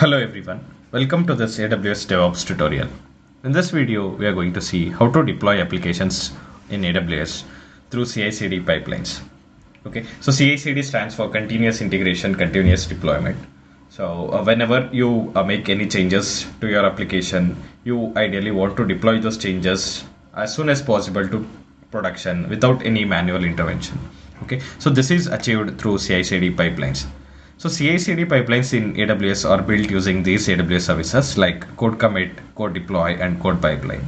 Hello everyone, welcome to this AWS DevOps tutorial. In this video, we are going to see how to deploy applications in AWS through CI/CD pipelines. Okay, so CI/CD stands for Continuous Integration, Continuous Deployment. So whenever you make any changes to your application, you ideally want to deploy those changes as soon as possible to production without any manual intervention. Okay, so this is achieved through CI/CD pipelines. So CI/CD pipelines in AWS are built using these AWS services like CodeCommit, CodeDeploy, and CodePipeline.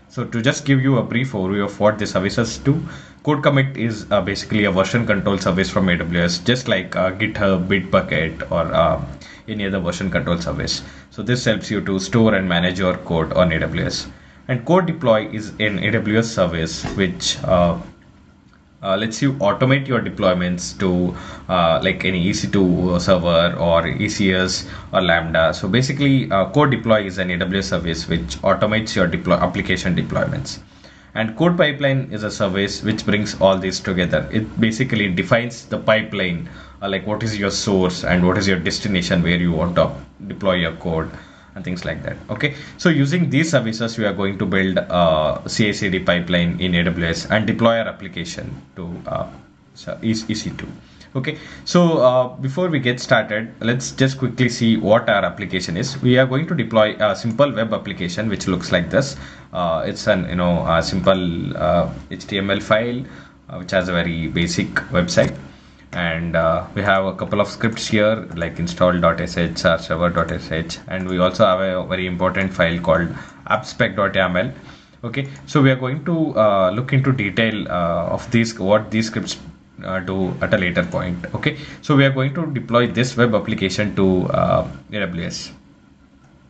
So to just give you a brief overview of what the services do, CodeCommit is basically a version control service from AWS, just like GitHub, Bitbucket, or any other version control service. So this helps you to store and manage your code on AWS. And CodeDeploy is an AWS service which lets you automate your deployments to like any EC2 server or ECS or Lambda. So basically, CodeDeploy is an AWS service which automates your application deployments. And CodePipeline is a service which brings all these together. It basically defines the pipeline, like what is your source and what is your destination where you want to deploy your code and things like that. Okay, so using these services, we are going to build a CI/CD pipeline in AWS and deploy our application to EC2. Okay, so before we get started, let's just quickly see what our application is. We are going to deploy a simple web application which looks like this. It's an a simple HTML file which has a very basic website. And we have a couple of scripts here like install.sh or server.sh, and we also have a very important file called appspec.yaml. Okay, so we are going to look into detail of what these scripts do at a later point. Okay, so we are going to deploy this web application to AWS.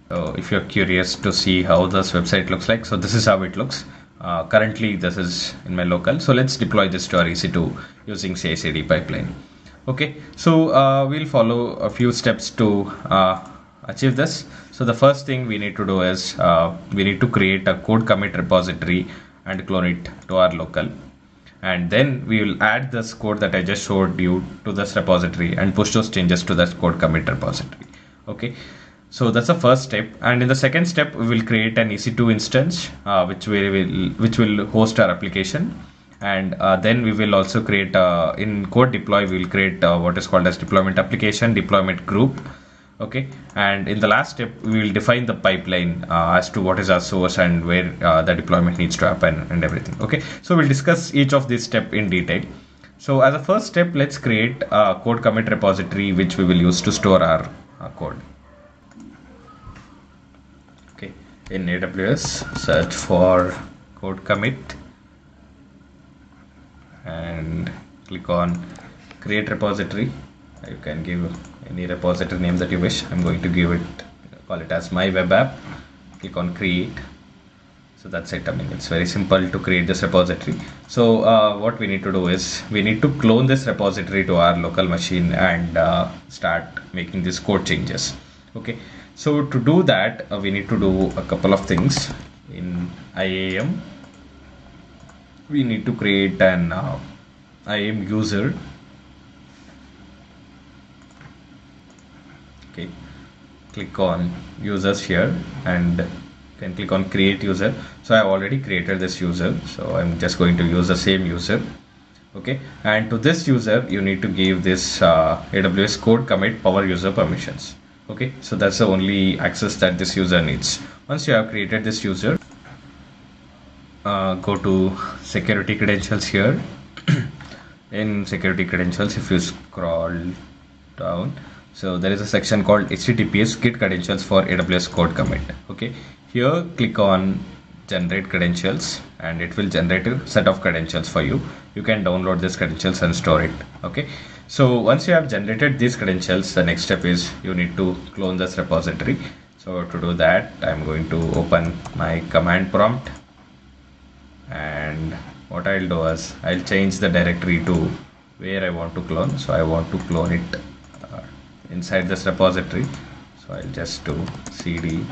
So if you're curious to see how this website looks like, so this is how it looks. Currently this is in my local, so let's deploy this to our EC2 using CI/CD pipeline. Okay, so we'll follow a few steps to achieve this. So the first thing we need to do is we need to create a CodeCommit repository and clone it to our local, and then we will add this code that I just showed you to this repository and push those changes to that CodeCommit repository. Okay, so that's the first step, and in the second step we will create an EC2 instance which will host our application, and then we will also create in CodeDeploy we will create what is called as deployment application deployment group. Okay, and in the last step we will define the pipeline as to what is our source and where the deployment needs to happen and everything. Okay, so we'll discuss each of these steps in detail. So as a first step, let's create a CodeCommit repository which we will use to store our code. In AWS, search for CodeCommit and click on create repository. You can give any repository name that you wish. I'm going to call it as my web app. Click on create. So that's it. I mean, it's very simple to create this repository. So what we need to do is we need to clone this repository to our local machine and start making these code changes. Okay, so to do that, we need to do a couple of things. In IAM, we need to create an IAM user. Okay, click on users here and can click on create user. So I have already created this user, so I'm just going to use the same user. Okay, and to this user you need to give this AWS CodeCommit power user permissions. Okay, so that's the only access that this user needs. Once you have created this user, go to security credentials here. In security credentials, if you scroll down, so there is a section called HTTPS Git credentials for AWS CodeCommit. Okay, here click on generate credentials and it will generate a set of credentials for you. You can download these credentials and store it. Okay, so once you have generated these credentials, the next step is you need to clone this repository. So to do that, I'm going to open my command prompt, and what I'll do is I'll change the directory to where I want to clone. So I want to clone it inside this repository. So I'll just do cd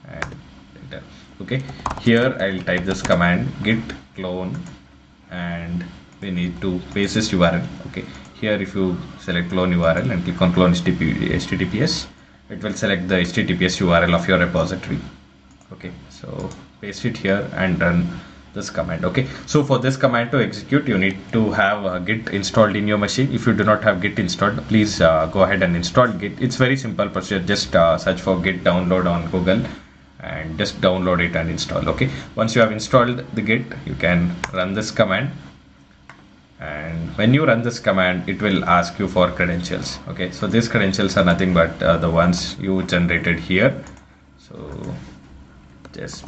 and enter. Okay, here I'll type this command git clone, and we need to paste this URL. Okay, here if you select clone URL and click on clone HTTPS, it will select the HTTPS URL of your repository. Okay, so paste it here and run this command. Okay, so for this command to execute, you need to have Git installed in your machine. If you do not have Git installed, please go ahead and install Git. It's very simple procedure. Just search for Git download on Google and just download it and install. Okay, once you have installed the Git, you can run this command, and when you run this command, it will ask you for credentials. Okay, so these credentials are nothing but the ones you generated here. So just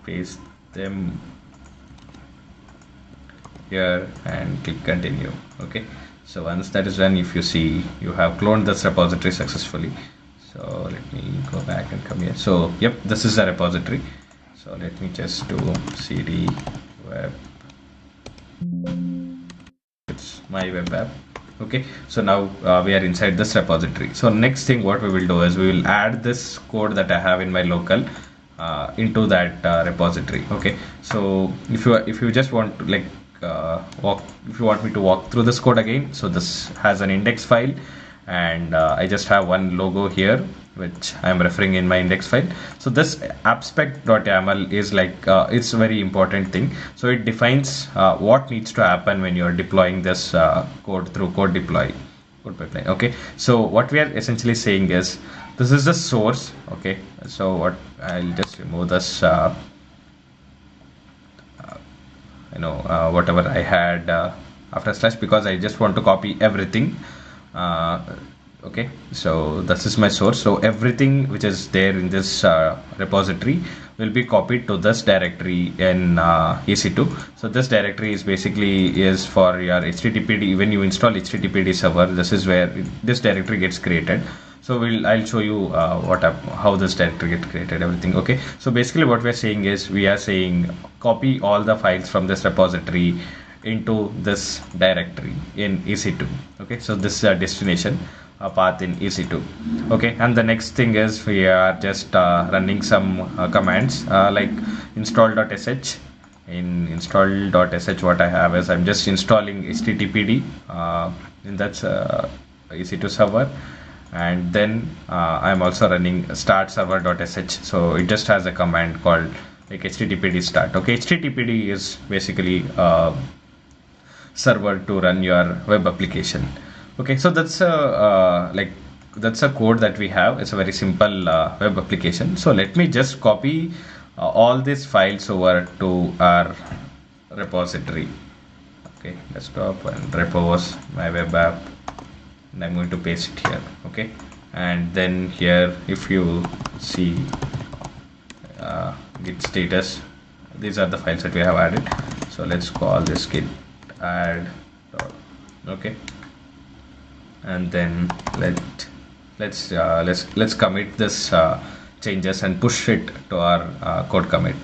paste them here and click continue. Okay, so once that is done, if you see, you have cloned this repository successfully. So let me go back and come here. So yep, this is the repository. So let me just do cd web, it's my web app. Okay, so now we are inside this repository. So next thing what we will do is we will add this code that I have in my local into that repository. Okay, so if you just want to like if you want me to walk through this code again, so this has an index file, and I just have one logo here which I am referring in my index file. So this abspect.yaml is like it's a very important thing. So it defines what needs to happen when you are deploying this code through CodeDeploy, CodePipeline. Okay, so what we are essentially saying is this is the source. Okay, so what I'll just remove this whatever I had after slash, because I just want to copy everything. Okay, so this is my source. So everything which is there in this repository will be copied to this directory in EC2. So this directory is basically is for your HTTPD. When you install HTTPD server, this is where this directory gets created. So I'll show you how this directory gets created, everything. Okay, so basically what we're saying is we are saying copy all the files from this repository into this directory in EC2. Okay, so this is a destination path in EC2. Okay, and the next thing is we are just running some commands like install.sh. In install.sh, what I have is I'm just installing HTTPD in that EC2 server, and then I'm also running start server.sh. So it just has a command called like HTTPD start. Okay, HTTPD is basically server to run your web application. Okay, so that's that's a code that we have. It's a very simple web application. So let me just copy all these files over to our repository. Okay, desktop and repos, my web app, and I'm going to paste it here. Okay, and then here if you see git status, these are the files that we have added. So let's call this git add. Okay, and then let's commit this changes and push it to our code commit.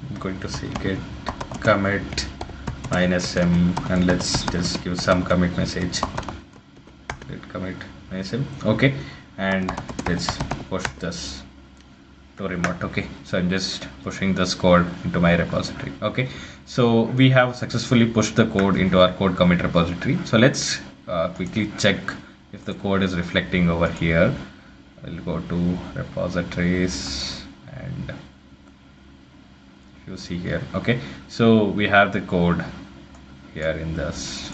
I'm going to say git commit -m, and let's just give some commit message. Git commit -m. Okay, and let's push this to remote. Okay, so I'm just pushing this code into my repository. Okay, so we have successfully pushed the code into our code commit repository. So let's quickly check if the code is reflecting over here. I'll go to repositories, and if you see here, okay, so we have the code here in this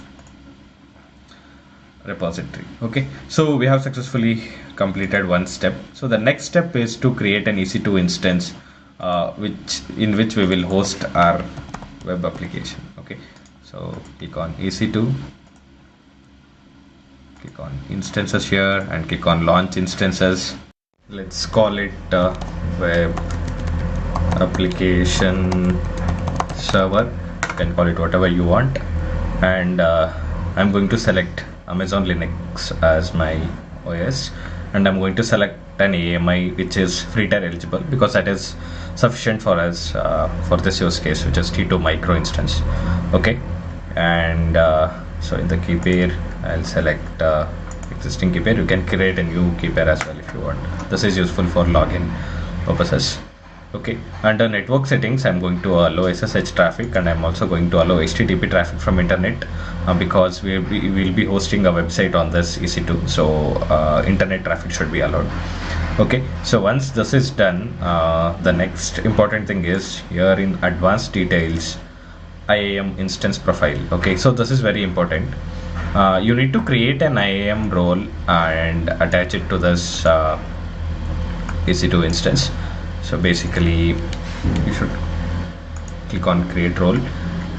repository. Okay, so we have successfully completed one step. So the next step is to create an EC2 instance in which we will host our web application. Okay, so click on EC2, click on instances here, and click on launch instances. Let's call it web application server. You can call it whatever you want, and I'm going to select Amazon Linux as my OS, and I'm going to select an AMI which is free tier eligible, because that is sufficient for us for this use case, which is T2 micro instance. Okay, and so in the key pair I'll select existing key pair. You can create a new key pair as well if you want. This is useful for login purposes. Okay, under network settings I'm going to allow SSH traffic, and I'm also going to allow HTTP traffic from internet because we'll be hosting a website on this EC2, so internet traffic should be allowed. Okay, so once this is done, the next important thing is here in advanced details, IAM instance profile. Okay, so this is very important. You need to create an IAM role and attach it to this EC2 instance. So basically you should click on create role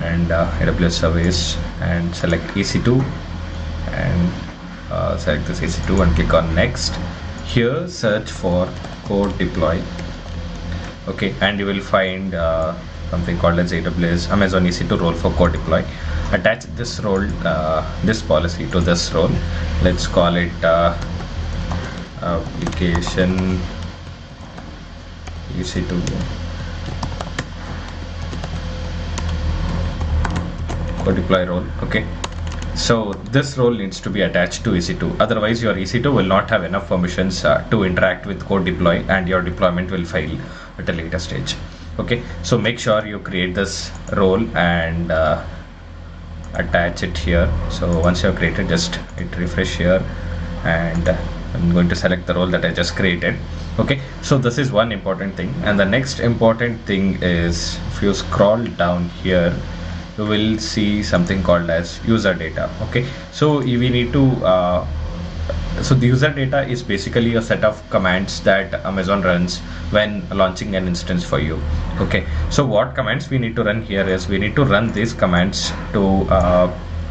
and AWS service and select EC2 and select this EC2 and click on next. Here search for CodeDeploy. Okay, and you will find something called as AWS Amazon EC2 role for CodeDeploy. Attach this role, this policy to this role. Let's call it application EC2 CodeDeploy role. Okay, so this role needs to be attached to EC2, otherwise your EC2 will not have enough permissions to interact with CodeDeploy and your deployment will fail at a later stage. Okay, so make sure you create this role and attach it here. So once you have created, just hit refresh here and I'm going to select the role that I just created. Okay, so this is one important thing, and the next important thing is if you scroll down here, you will see something called as user data. Okay, so we need to so the user data is basically a set of commands that Amazon runs when launching an instance for you. Okay, so what commands we need to run here is we need to run these commands to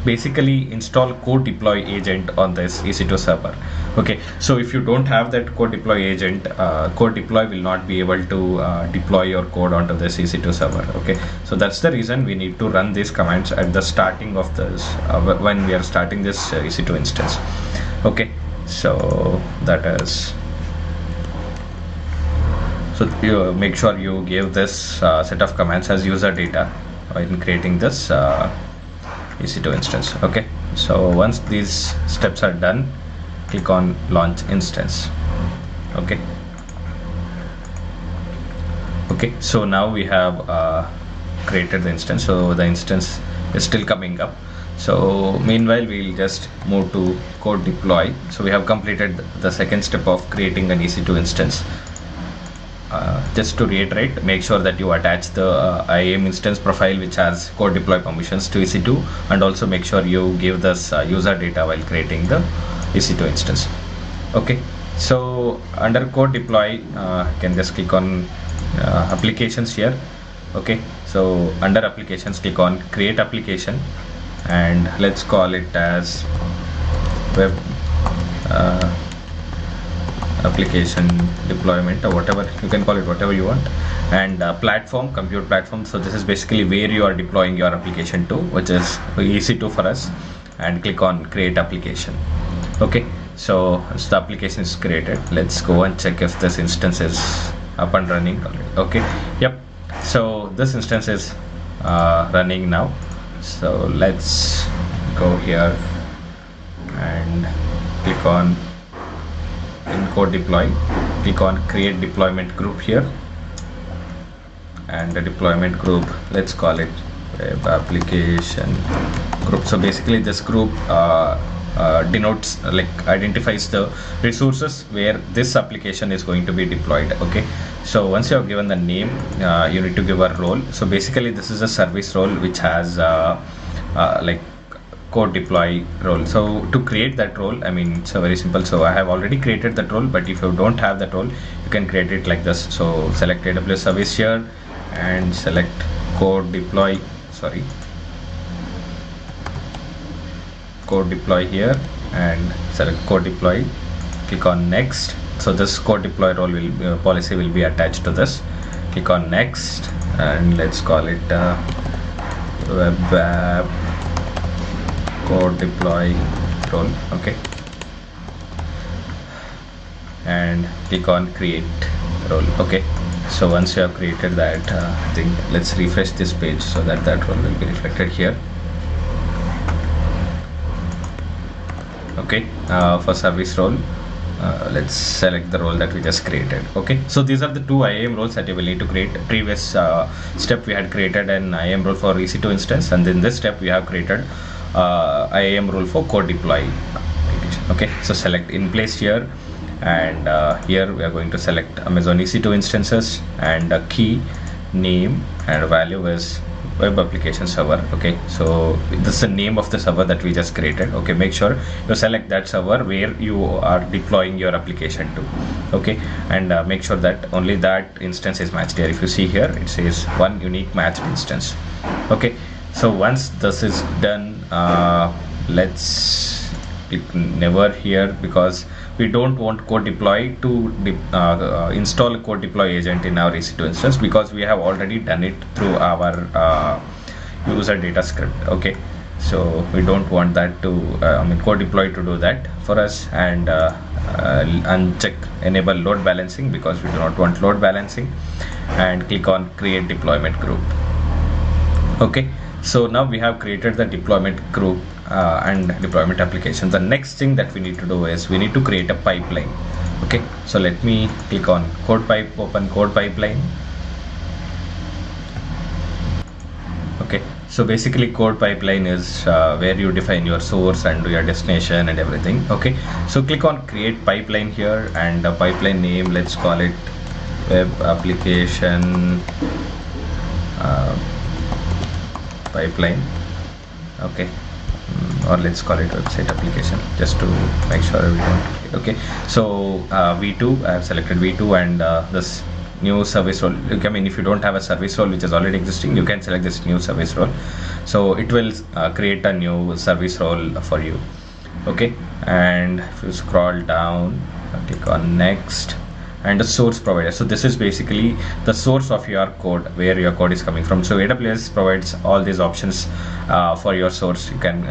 basically install CodeDeploy agent on this EC2 server. Okay, so if you don't have that CodeDeploy agent, CodeDeploy will not be able to deploy your code onto this EC2 server. Okay, so that's the reason we need to run these commands at the starting of this when we are starting this EC2 instance. Okay, so that is, so you make sure you give this set of commands as user data in creating this EC2 instance. Okay, so once these steps are done, click on launch instance. Okay, so now we have created the instance, so the instance is still coming up. So meanwhile we'll just move to CodeDeploy. So we have completed the second step of creating an EC2 instance. Just to reiterate, make sure that you attach the IAM instance profile which has CodeDeploy permissions to EC2, and also make sure you give this user data while creating the EC2 instance. Okay, so under CodeDeploy, you can just click on applications here. Okay, so under applications, click on create application and let's call it as web application deployment, or whatever you can call it, whatever you want. And platform, compute platform, so this is basically where you are deploying your application to, which is EC2 for us, and click on create application. Okay, so once the application is created, let's go and check if this instance is up and running already. Okay, yep, so this instance is running now. So let's go here and click on in CodeDeploy, click on create deployment group here, and the deployment group, let's call it web application group. So basically this group denotes, like identifies the resources where this application is going to be deployed. Okay, so once you have given the name, you need to give a role. So basically this is a service role which has like CodeDeploy role. So to create that role, I mean, it's very simple. So I have already created that role, but if you don't have that role, you can create it like this. So select AWS service here and select CodeDeploy here and select CodeDeploy, click on next. So this CodeDeploy role will policy will be attached to this. Click on next and let's call it web app CodeDeploy role. Okay, and click on create role. Okay, so once you have created that thing, let's refresh this page so that that role will be reflected here. Okay, for service role, let's select the role that we just created. Okay, so these are the two IAM roles that you will need to create. Previous step we had created an IAM role for EC2 instance, and in this step we have created IAM rule for code deploy. Okay, so select in place here, and here we are going to select Amazon EC2 instances, and key, name, and value is web application server. Okay, so this is the name of the server that we just created. Okay, make sure you select that server where you are deploying your application to. Okay, and make sure that only that instance is matched here. If you see here, it says one unique matched instance. Okay, so once this is done, let's click never here, because we don't want code deploy to install a code deploy agent in our EC2 instance, because we have already done it through our user data script. Okay, so we don't want that to code deploy to do that for us, and uncheck enable load balancing, because we do not want load balancing, and click on create deployment group. Okay, so now we have created the deployment group and deployment application. The next thing that we need to do is we need to create a pipeline. Okay, so let me click on open CodePipeline. Okay, so basically CodePipeline is where you define your source and your destination and everything. Okay, so click on create pipeline here, and the pipeline name, let's call it web application pipeline. Okay, or let's call it website application, just to make sure we don't. Okay, so V2, I have selected V2, and this new service role. I mean, if you don't have a service role which is already existing, you can select this new service role. So it will create a new service role for you. Okay, and if you scroll down, click on next, and the source provider. So this is basically the source of your code, where your code is coming from. So AWS provides all these options for your source. You can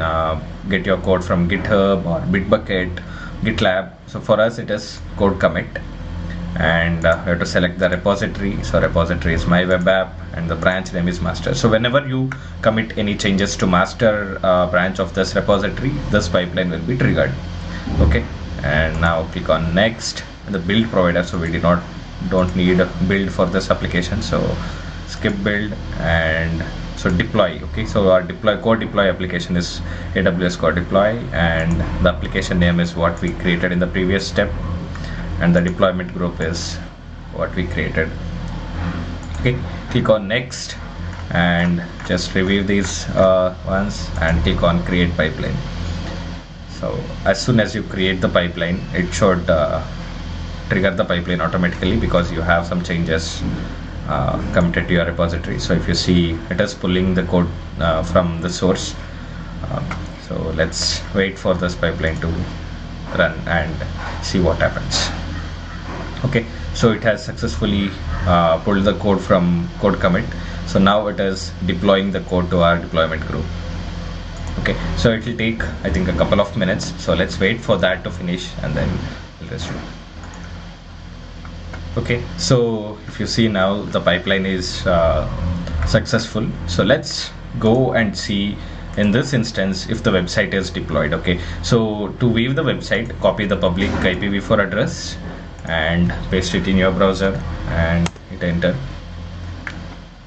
get your code from GitHub or Bitbucket, GitLab. So for us it is CodeCommit, and we have to select the repository. So repository is my web app, and the branch name is master. So whenever you commit any changes to master branch of this repository, this pipeline will be triggered. Okay, and now click on next. The build provider, so we don't need a build for this application, so skip build, and so deploy. Okay, so our code deploy application is AWS CodeDeploy, and the application name is what we created in the previous step, and the deployment group is what we created. Okay, click on next, and just review these once, and click on create pipeline. So as soon as you create the pipeline, it should trigger the pipeline automatically, because you have some changes committed to your repository. So if you see, it is pulling the code from the source. So let's wait for this pipeline to run and see what happens. Okay, so it has successfully pulled the code from CodeCommit. So now it is deploying the code to our deployment group. Okay, so it will take, I think, a couple of minutes. So let's wait for that to finish, and then we'll resume. Okay, so if you see now, the pipeline is successful. So let's go and see in this instance if the website is deployed. Okay, so to view the website, copy the public IPv4 address and paste it in your browser and hit enter.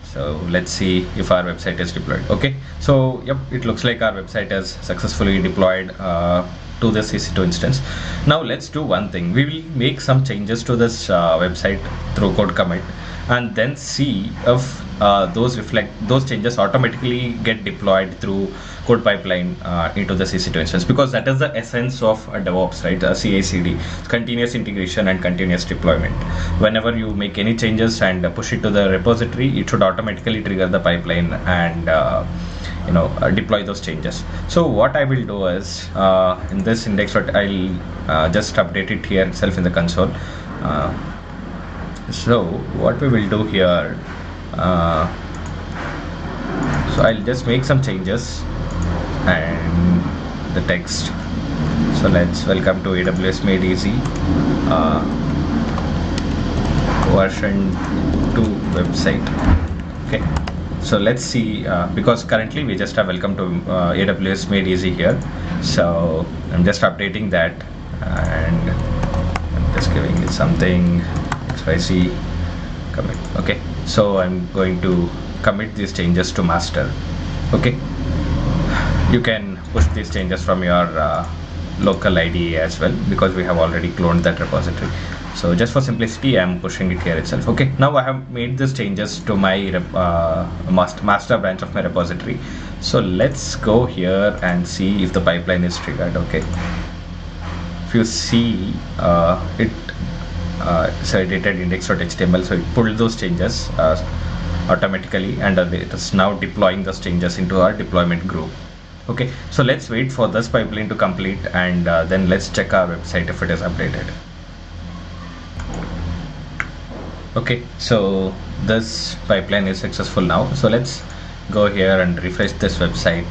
So let's see if our website is deployed. Okay, so yep, it looks like our website is successfully deployed to this EC2 instance. Now let's do one thing. We will make some changes to this website through CodeCommit, and then see if those changes automatically get deployed through CodePipeline into the EC2 instance, because that is the essence of DevOps, right? CI/CD, continuous integration and continuous deployment. Whenever you make any changes and push it to the repository, it should automatically trigger the pipeline and deploy those changes. So what I will do is in this index, I'll just update it here itself in the console. So what we will do here, so I'll just make some changes and the text. So let's welcome to AWS Made Easy version 2 website. Okay, so let's see, because currently we just have welcome to AWS Made Easy here. So I'm just updating that, and I'm just giving it something XYZ commit. Okay, so I'm going to commit these changes to master. Okay, You can push these changes from your local IDE as well, because we have already cloned that repository. So just for simplicity, I'm pushing it here itself. Okay, now I have made these changes to my master branch of my repository. So let's go here and see if the pipeline is triggered. Okay, if you see so it dated index.html, so it pulled those changes automatically, and it is now deploying those changes into our deployment group. Okay, so let's wait for this pipeline to complete, and then let's check our website if it is updated. Okay, so this pipeline is successful now. So let's go here and refresh this website.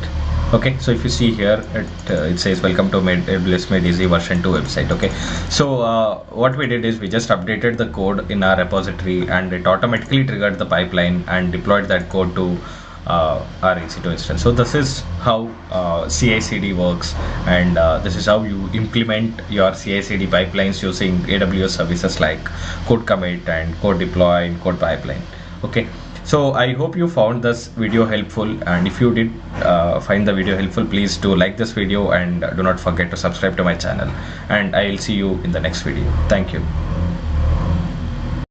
Okay, so if you see here, it says welcome to AWS Made Easy version 2 website. Okay, so what we did is we just updated the code in our repository, and it automatically triggered the pipeline and deployed that code to our EC2 instance. So this is how CI/CD works, and this is how you implement your CI/CD pipelines using AWS services like CodeCommit and CodeDeploy and CodePipeline. Okay, so I hope you found this video helpful, and if you did find the video helpful, please do like this video and do not forget to subscribe to my channel, and I'll see you in the next video. Thank you.